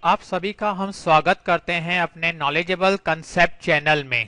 आप सभी का हम स्वागत करते हैं अपने नॉलेजेबल कंसेप्ट चैनल में।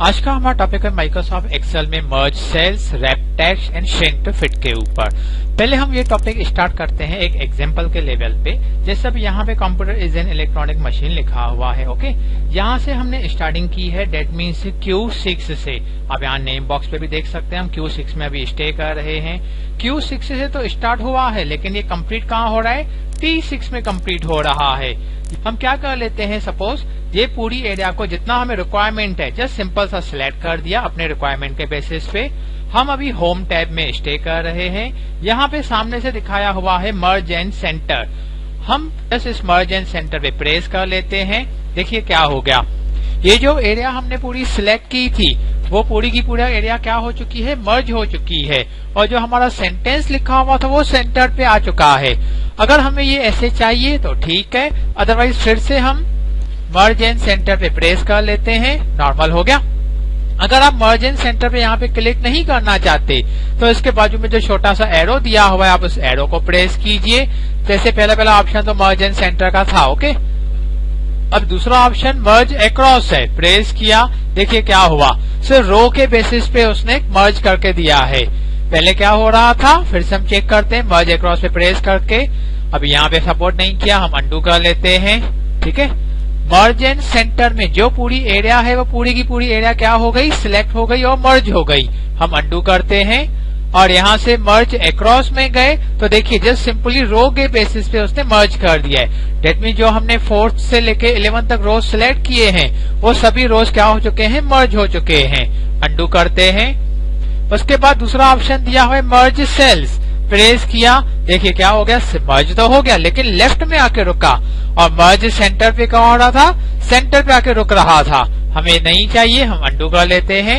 आज का हमारा टॉपिक है माइक्रोसॉफ्ट एक्सेल में merge cells, wrap text and shrink to fit के ऊपर। पहले हम ये टॉपिक स्टार्ट करते हैं एक एग्जांपल के लेवल पे। जैसे अब यहाँ पे computer is an electronic machine लिखा हुआ है। ओके, यहाँ से हमने स्टार्टिंग की है, डेट मीन्स Q6 से। अब यहाँ नेम बॉक्स पे भी देख सकते हैं हम Q6 में अभी स्टे कर रहे हैं। Q6 से तो स्टार्ट हुआ है, लेकिन ये कंप्लीट कहाँ हो रहा है? T6 में कंप्लीट हो रहा है। हम क्या कर लेते हैं, सपोज ये पूरी एरिया को जितना हमें रिक्वायरमेंट है जस्ट सिंपल सा सिलेक्ट कर दिया अपने रिक्वायरमेंट के बेसिस पे। हम अभी होम टैब में स्टे कर रहे हैं। यहाँ पे सामने से दिखाया हुआ है मर्ज एंड सेंटर। हम जस्ट इस मर्ज एंड सेंटर पे प्रेस कर लेते हैं। देखिए क्या हो गया, ये जो एरिया हमने पूरी सिलेक्ट की थी वो पूरी की पूरा एरिया क्या हो चुकी है? मर्ज हो चुकी है। और जो हमारा सेंटेंस लिखा हुआ था वो सेंटर पे आ चुका है। अगर हमें ये ऐसे चाहिए तो ठीक है, अदरवाइज फिर से हम मर्ज एंड सेंटर पे प्रेस कर लेते हैं। नॉर्मल हो गया। अगर आप मर्ज एंड सेंटर पे यहाँ पे क्लिक नहीं करना चाहते तो इसके बाजू में जो छोटा सा एरो दिया हुआ है आप उस एरो को प्रेस कीजिए। जैसे पहला ऑप्शन तो मर्ज एंड सेंटर का था। ओके, अब दूसरा ऑप्शन मर्ज अक्रॉस है, प्रेस किया। देखिए क्या हुआ, सिर्फ रो के बेसिस पे उसने मर्ज करके दिया है। पहले क्या हो रहा था, फिर से हम चेक करते हैं मर्ज अक्रॉस पे प्रेस करके। अब यहाँ पे सपोर्ट नहीं किया, हम अंडू कर लेते हैं। ठीक है, मर्ज एंड सेंटर में जो पूरी एरिया है वो पूरी की पूरी एरिया क्या हो गई? सिलेक्ट हो गई और मर्ज हो गई। हम अंडू करते हैं और यहाँ से मर्ज अक्रॉस में गए तो देखिए जस्ट सिंपली रो के बेसिस पे उसने मर्ज कर दिया है। डेट मीन जो हमने 4th से लेके 11th तक रोज सिलेक्ट किए हैं वो सभी रोज क्या हो चुके हैं? मर्ज हो चुके हैं। अंडू करते हैं। उसके बाद दूसरा ऑप्शन दिया हुआ है मर्ज सेल्स, प्रेस किया। देखिए क्या हो गया, मर्ज तो हो गया लेकिन लेफ्ट में आके रुका। और मर्ज सेंटर पे कहाँ हो रहा था? सेंटर पे आके रुक रहा था। हमें नहीं चाहिए, हम अंडू कर लेते हैं।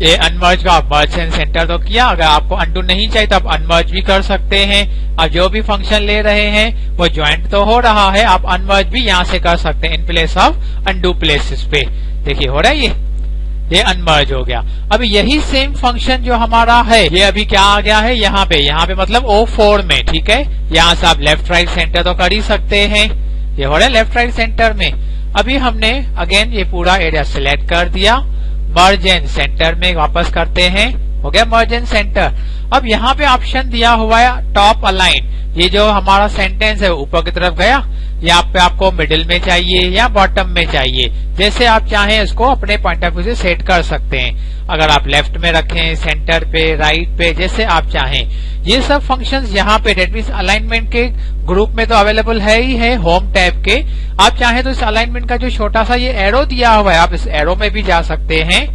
ये अनमर्ज का मर्ज एंड सेंटर तो किया। अगर आपको अंडू नहीं चाहिए तो आप अनमर्ज भी कर सकते हैं। और जो भी फंक्शन ले रहे हैं वो ज्वाइंट तो हो रहा है, आप अनमर्ज भी यहाँ से कर सकते हैं in place of undo places पे। देखिए हो रहा है, ये अनमर्ज हो गया। अब यही सेम फंक्शन जो हमारा है ये अभी क्या आ गया है यहाँ पे मतलब O4 में। ठीक है, यहाँ से आप लेफ्ट राइट सेंटर तो कर ही सकते हैं। ये हो रहा है लेफ्ट राइट सेंटर में। अभी हमने अगेन ये पूरा एरिया सिलेक्ट कर दिया, मर्ज एंड सेंटर में वापस करते हैं। हो गया मर्ज एंड सेंटर। अब यहाँ पे ऑप्शन दिया हुआ है टॉप अलाइन। ये जो हमारा सेंटेंस है ऊपर की तरफ गया, यहाँ पे आपको मिडिल में चाहिए या बॉटम में चाहिए, जैसे आप चाहें इसको अपने पॉइंट ऑफ व्यू से सेट कर सकते हैं। अगर आप लेफ्ट में रखें, सेंटर पे, राइट पे, जैसे आप चाहें। ये सब फंक्शंस यहाँ पे डेट मीन्स अलाइनमेंट के ग्रुप में तो अवेलेबल है ही है होम टैब के। आप चाहें तो इस अलाइनमेंट का जो छोटा सा ये एरो दिया हुआ है आप इस एरो में भी जा सकते हैं।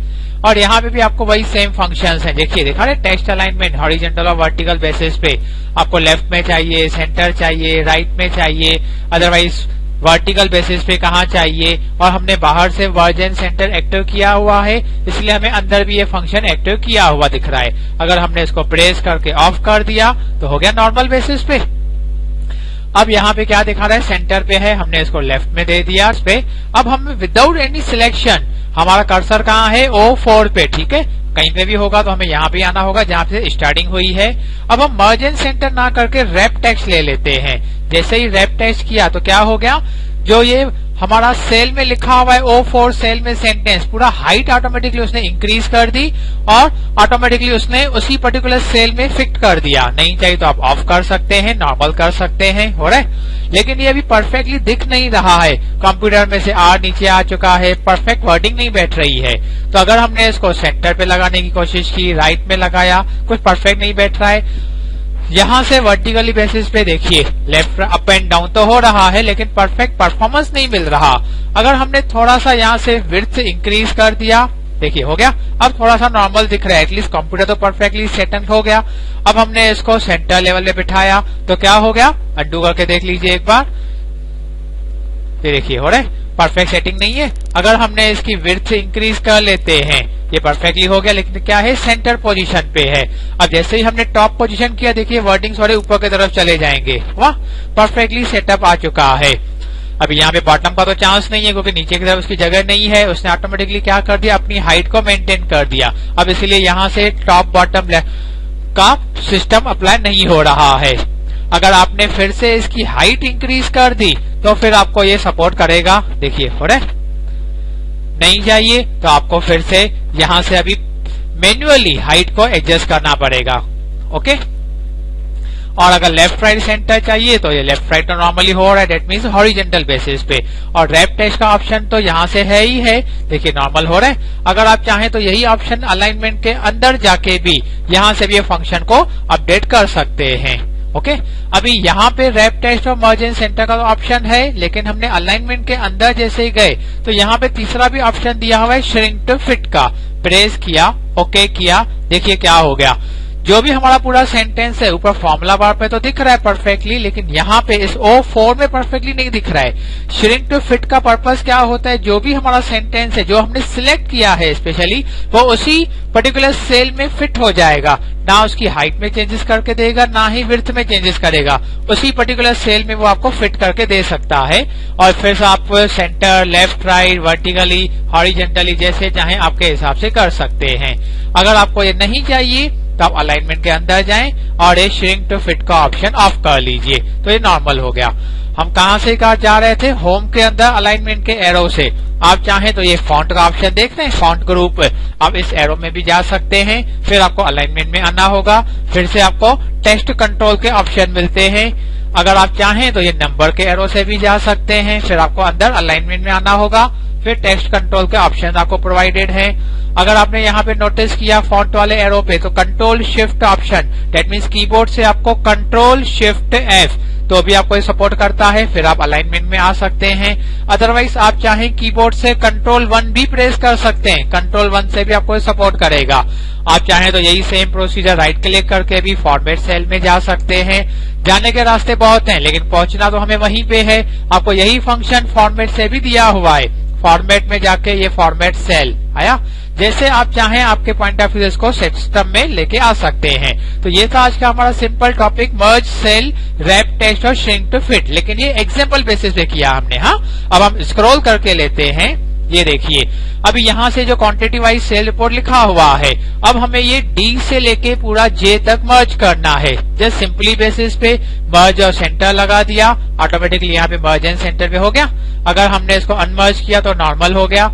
और यहाँ पे भी आपको वही सेम फंक्शंस हैं। देखिए दिखा रहे टेक्स्ट अलाइनमेंट हॉरिजॉन्टल और वर्टिकल बेसिस पे। आपको लेफ्ट में चाहिए, सेंटर चाहिए, राइट में चाहिए, अदरवाइज वर्टिकल बेसिस पे कहाँ चाहिए। और हमने बाहर से मर्ज एंड सेंटर एक्टिव किया हुआ है, इसलिए हमें अंदर भी ये फंक्शन एक्टिव किया हुआ दिख रहा है। अगर हमने इसको प्रेस करके ऑफ कर दिया तो हो गया नॉर्मल बेसिस पे। अब यहाँ पे क्या दिखा रहा है? सेंटर पे है, हमने इसको लेफ्ट में दे दिया इस पे। अब हम विदाउट एनी सिलेक्शन, हमारा कर्सर कहाँ है? O4 पे। ठीक है, कहीं पे भी होगा तो हमें यहाँ पे आना होगा जहाँ से स्टार्टिंग हुई है। अब हम मर्ज एंड सेंटर ना करके रैप टेक्स्ट ले लेते हैं। जैसे ही रैप टेक्स्ट किया तो क्या हो गया, जो ये हमारा सेल में लिखा हुआ है O4 सेल में सेंटेंस, पूरा हाइट ऑटोमेटिकली उसने इंक्रीज कर दी और ऑटोमेटिकली उसने उसी पर्टिकुलर सेल में फिट कर दिया। नहीं चाहिए तो आप ऑफ कर सकते हैं, नॉर्मल कर सकते हैं। हो रहा है, लेकिन ये अभी परफेक्टली दिख नहीं रहा है। कंप्यूटर में से R नीचे आ चुका है, परफेक्ट वर्डिंग नहीं बैठ रही है। तो अगर हमने इसको सेंटर पे लगाने की कोशिश की, राइट में लगाया, कुछ परफेक्ट नहीं बैठ रहा है। यहाँ से वर्टिकली बेसिस पे देखिए लेफ्ट अप एंड डाउन तो हो रहा है लेकिन परफेक्ट परफॉर्मेंस नहीं मिल रहा। अगर हमने थोड़ा सा यहाँ से विड्थ इंक्रीज कर दिया, देखिए हो गया, अब थोड़ा सा नॉर्मल दिख रहा है। एटलीस्ट कंप्यूटर तो परफेक्टली सेटअप हो गया। अब हमने इसको सेंटर लेवल पे बिठाया तो क्या हो गया, अंडू करके देख लीजिए एक बार। ये देखिए हो रहा है, परफेक्ट सेटिंग नहीं है। अगर हमने इसकी विड्थ इंक्रीज कर लेते हैं, ये परफेक्टली हो गया, लेकिन क्या है, सेंटर पोजीशन पे है। अब जैसे ही हमने टॉप पोजीशन किया, देखिए वर्डिंग्स वाले ऊपर की तरफ चले जाएंगे। वाह, परफेक्टली सेटअप आ चुका है। अभी यहाँ पे बॉटम का तो चांस नहीं है क्योंकि नीचे की तरफ उसकी जगह नहीं है। उसने ऑटोमेटिकली क्या कर दिया, अपनी हाइट को मेंटेन कर दिया। अब इसीलिए यहाँ से टॉप बॉटम का सिस्टम अप्लाई नहीं हो रहा है। अगर आपने फिर से इसकी हाइट इंक्रीज कर दी तो फिर आपको ये सपोर्ट करेगा। देखिए हो रहा है, नहीं चाहिए तो आपको फिर से यहां से अभी मैन्युअली हाइट को एडजस्ट करना पड़ेगा। ओके, और अगर लेफ्ट राइट सेंटर चाहिए तो ये लेफ्ट राइट तो नॉर्मली हो रहा है, डेट मीन्स हॉरिजेंटल बेसिस पे। और रैप टेस्ट का ऑप्शन तो यहाँ से है ही है, देखिए नॉर्मल हो रहा है। अगर आप चाहें तो यही ऑप्शन अलाइनमेंट के अंदर जाके भी यहाँ से भी ये फंक्शन को अपडेट कर सकते हैं। ओके, अभी यहाँ पे रैप टेस्ट और मर्ज इन सेंटर का ऑप्शन है, लेकिन हमने अलाइनमेंट के अंदर जैसे ही गए तो यहाँ पे तीसरा भी ऑप्शन दिया हुआ है श्रिंक टू फिट का। प्रेस किया, ओके किया, देखिए क्या हो गया, जो भी हमारा पूरा सेंटेंस है ऊपर फॉर्मूला बार पे तो दिख रहा है परफेक्टली, लेकिन यहाँ पे इस O4 में परफेक्टली नहीं दिख रहा है। श्रिंक टू फिट का पर्पस क्या होता है, जो भी हमारा सेंटेंस है जो हमने सिलेक्ट किया है स्पेशली, वो उसी पर्टिकुलर सेल में फिट हो जाएगा। ना उसकी हाइट में चेंजेस करके देगा, ना ही विड्थ में चेंजेस करेगा, उसी पर्टिकुलर सेल में वो आपको फिट करके दे सकता है। और फिर से आप centre, left right, vertically, horizontally जैसे चाहे आपके हिसाब से कर सकते हैं। अगर आपको ये नहीं चाहिए तो आप अलाइनमेंट के अंदर जाएं और ये श्रिंक टू फिट का ऑप्शन ऑफ कर लीजिए, तो ये नॉर्मल हो गया। हम कहां से कहा जा रहे थे, होम के अंदर अलाइनमेंट के एरो से। आप चाहें तो ये फॉन्ट का ऑप्शन देख रहे हैं, फॉन्ट ग्रुप, आप इस एरो में भी जा सकते हैं। फिर आपको अलाइनमेंट में आना होगा, फिर से आपको टेक्स्ट कंट्रोल के ऑप्शन मिलते हैं। अगर आप चाहें तो ये नंबर के एरो से भी जा सकते हैं, फिर आपको अंदर अलाइनमेंट में आना होगा, फिर टेक्स्ट कंट्रोल के ऑप्शन आपको प्रोवाइडेड है। अगर आपने यहाँ पे नोटिस किया फॉन्ट वाले एरो पे तो control shift option, that means keyboard से आपको कंट्रोल शिफ्ट F तो भी आपको सपोर्ट करता है, फिर आप अलाइनमेंट में आ सकते हैं। अदरवाइज आप चाहें कीबोर्ड से कंट्रोल 1 भी प्रेस कर सकते हैं, कंट्रोल 1 से भी आपको सपोर्ट करेगा। आप चाहें तो यही सेम प्रोसीजर राइट क्लिक करके भी फॉर्मेट सेल में जा सकते हैं। जाने के रास्ते बहुत हैं, लेकिन पहुंचना तो हमें वहीं पे है। आपको यही फंक्शन फॉर्मेट से भी दिया हुआ है, फॉर्मेट में जाके ये फॉर्मेट सेल आया। जैसे आप चाहें आपके पॉइंट ऑफ व्यू इसको सिस्टम में लेके आ सकते हैं। तो ये था आज का हमारा सिंपल टॉपिक, मर्ज, सेल, रैप टेस्ट और श्रिंक टू फिट, लेकिन ये एग्जांपल बेसिस पे किया हमने। हाँ, अब हम स्क्रॉल करके लेते हैं, ये देखिए अभी यहाँ से जो क्वांटिटी वाइज सेल रिपोर्ट लिखा हुआ है, अब हमें ये D से लेके पूरा J तक मर्ज करना है। जस्ट सिंपली बेसिस पे मर्ज और सेंटर लगा दिया, ऑटोमेटिकली यहाँ पे मर्ज एंड सेंटर पे हो गया। अगर हमने इसको अनमर्ज किया तो नॉर्मल हो गया।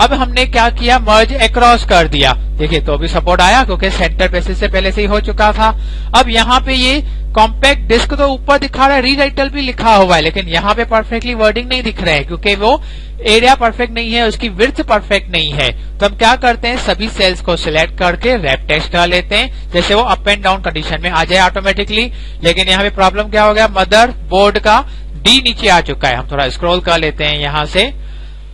अब हमने क्या किया, मर्ज अक्रॉस कर दिया, देखिए तो भी सपोर्ट आया क्योंकि सेंटर बेसिस से पहले से ही हो चुका था। अब यहाँ पे ये कॉम्पैक्ट डिस्क तो ऊपर दिखा रहा है, रीराइटल भी लिखा हुआ है, लेकिन यहाँ पे परफेक्टली वर्डिंग नहीं दिख रहा है क्योंकि वो एरिया परफेक्ट नहीं है, उसकी विड्थ परफेक्ट नहीं है। तो हम क्या करते हैं, सभी सेल्स को सिलेक्ट करके रैप टेक्स्ट कर लेते हैं, जैसे वो अप एंड डाउन कंडीशन में आ जाए ऑटोमेटिकली। लेकिन यहाँ पे प्रॉब्लम क्या हो गया, मदर बोर्ड का D नीचे आ चुका है। हम थोड़ा स्क्रॉल कर लेते हैं यहाँ से।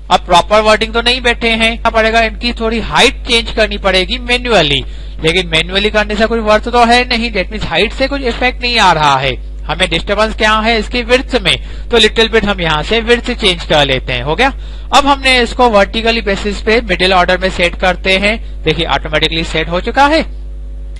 अब प्रॉपर वर्डिंग तो नहीं बैठे हैं, क्या पड़ेगा, इनकी थोड़ी हाइट चेंज करनी पड़ेगी मैन्युअली, लेकिन मैन्युअली करने से कोई वर्थ तो है नहीं, डेट मीन्स हाइट से कुछ इफेक्ट नहीं आ रहा है। हमें डिस्टर्बेंस क्या है इसकी विड्थ में, तो लिटिल बिट हम यहाँ से विड्थ चेंज कर लेते हैं, हो गया। अब हमने इसको वर्टिकली बेसिस पे मिडिल ऑर्डर में सेट करते हैं, देखिए ऑटोमेटिकली सेट हो चुका है।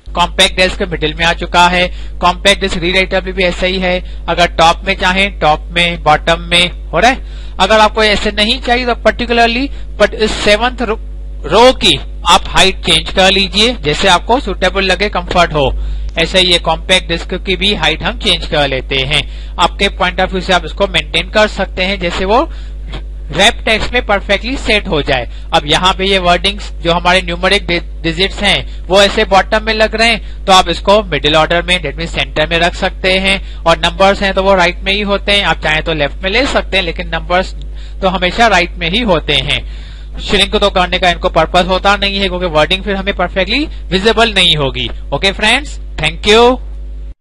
कॉम्पैक्ट डिस्क मिडिल में आ चुका है, कॉम्पैक्ट डिस्क रीराइटर भी ऐसा ही है। अगर टॉप में चाहें टॉप में, बॉटम में, हो रहा है। अगर आपको ऐसे नहीं चाहिए तो पर्टिकुलरली बट इस 7th रो की आप हाइट चेंज कर लीजिए, जैसे आपको सुटेबल लगे, कंफर्ट हो। ऐसे ही ये कॉम्पैक्ट डिस्क की भी हाइट हम चेंज कर लेते हैं। आपके पॉइंट ऑफ व्यू से आप इसको मेंटेन कर सकते हैं, जैसे वो रैप टेक्स्ट में परफेक्टली सेट हो जाए। अब यहाँ पे ये वर्डिंग्स जो हमारे न्यूमेरिक डिजिट्स हैं वो ऐसे बॉटम में लग रहे हैं, तो आप इसको मिडिल ऑर्डर में, डेट मीन सेंटर में रख सकते हैं। और नंबर्स हैं तो वो राइट में ही होते हैं, आप चाहें तो लेफ्ट में ले सकते हैं, लेकिन नंबर्स तो हमेशा राइट में ही होते हैं। श्रिंक तो करने का इनको पर्पस होता नहीं है, क्योंकि वर्डिंग फिर हमें परफेक्टली विजिबल नहीं होगी। Okay friends, thank you.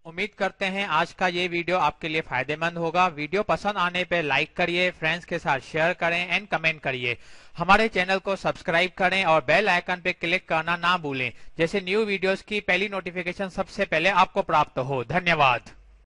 उम्मीद करते हैं आज का ये वीडियो आपके लिए फायदेमंद होगा। वीडियो पसंद आने पे लाइक करिए, फ्रेंड्स के साथ शेयर करें एंड कमेंट करिए। हमारे चैनल को सब्सक्राइब करें और बेल आइकन पे क्लिक करना ना भूलें, जैसे न्यू वीडियोस की पहली नोटिफिकेशन सबसे पहले आपको प्राप्त हो। धन्यवाद।